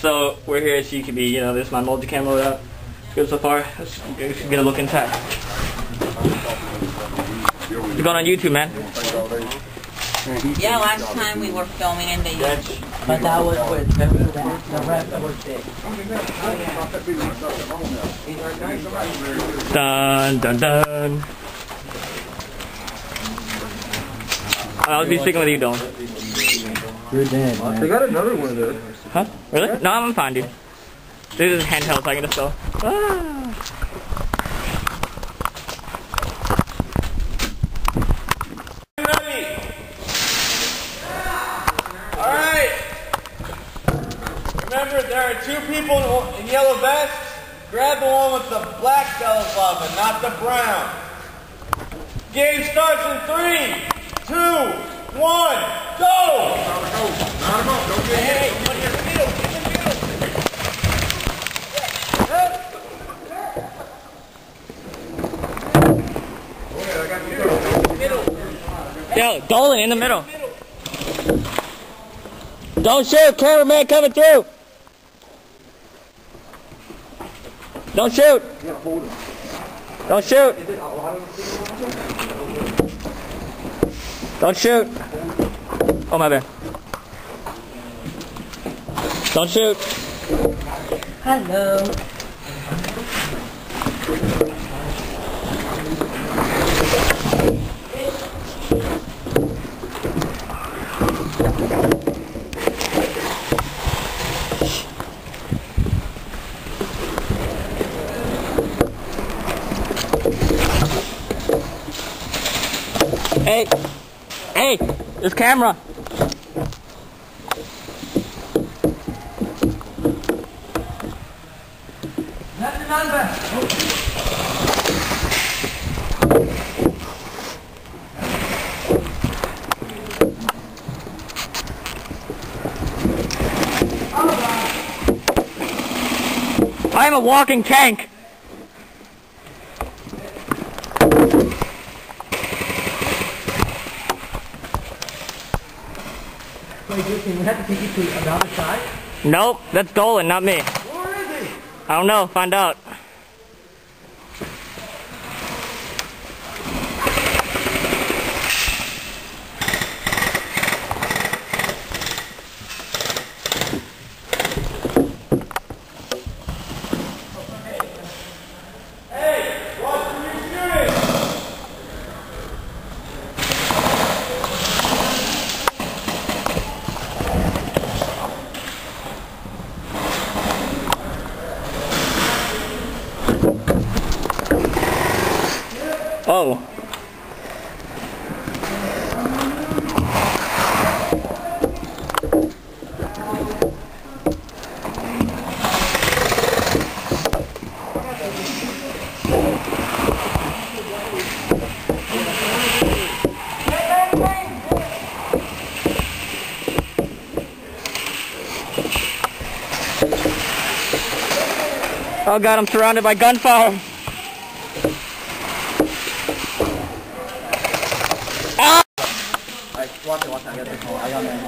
So we're here at CQB. You know, this is my multicam loadout. Good so far. Let's get a look inside. You're going on YouTube, man. Yeah, last time we were filming in the but that was with the rest was big. Dun dun dun. I'll be sticking with you, Don. You're dead, man. They got another one of those. Huh? Really? No, I'm fine, dude. This is handheld, so I can just go. Ah. Remember, there are two people in yellow vests. Grab the one with the black bells above it, not the brown. Game starts in 3, 2, 1, go! Hey, put your middle, get in the middle. Yo, Dolan in the middle. Don't shoot, cameraman coming through. Don't shoot. Don't shoot. Don't shoot. Oh, my bad. Don't shoot. Hello. Hey, hey, this camera. Nothing on back. I am a walking tank. Wait, we have to take you to another side? Nope, that's Dolan, not me. Where is he? I don't know, find out. Oh. Oh God, I'm surrounded by gunfire. Watch it, I got the call. I got the call.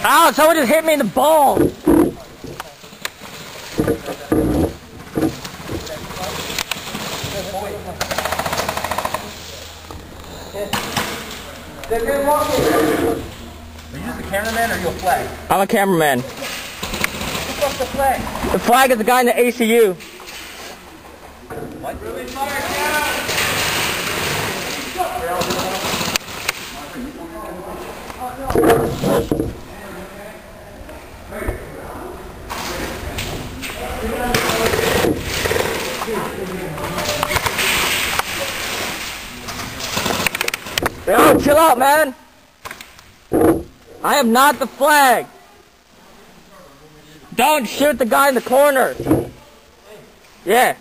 Ow, someone just hit me in the ball. Are you just a cameraman or are you a flag? I'm a cameraman. Who fucked the flag? The flag is the guy in the ACU. What? Really fire down! Yo, chill out, man. I am not the flag. Don't shoot the guy in the corner. Yeah.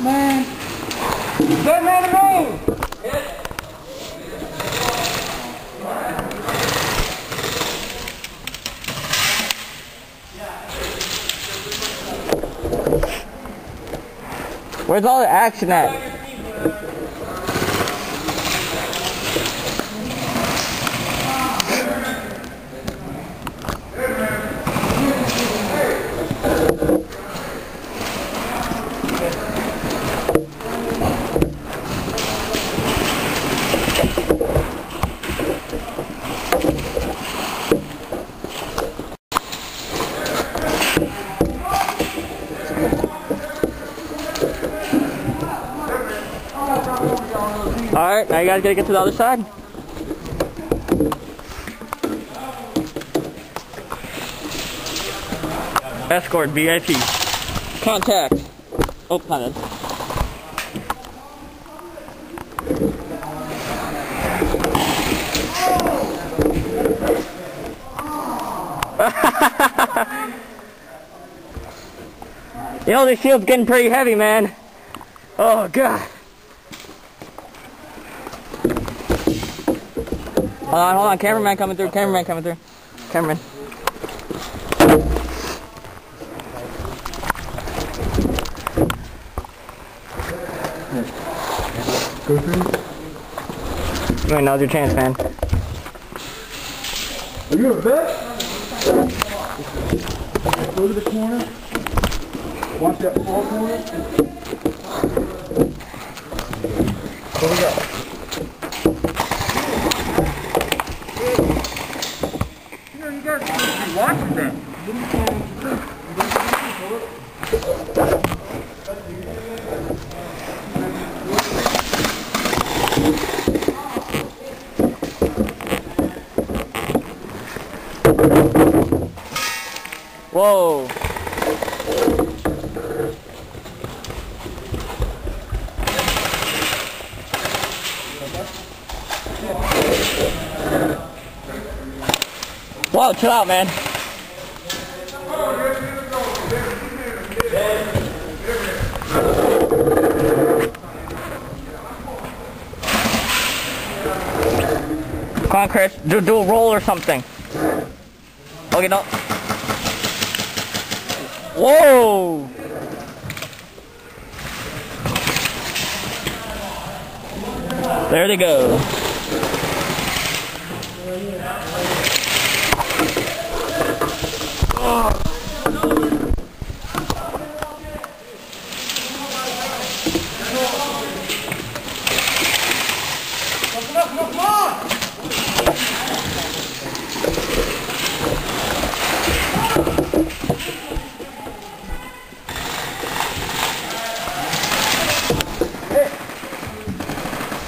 Man. Good man to move. Where's all the action at? Alright, now you guys gotta get to the other side. Escort, VIP. Contact. Oh, not that. You know, this shield's getting pretty heavy, man. Oh, God. Hold on, cameraman coming through, Cameraman. Go through. Wait, now's your chance, man. Are you a vet? Go to the corner. Watch that far corner. There we go. You guys should be watching that. Whoa. Whoa, chill out, man. Come on, Chris. Do a roll or something. Okay, no. Whoa! There they go. Come on!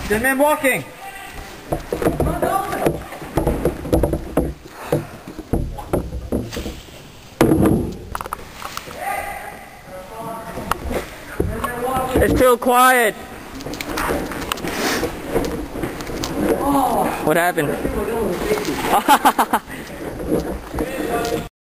Dead man walking. It's too quiet. What happened?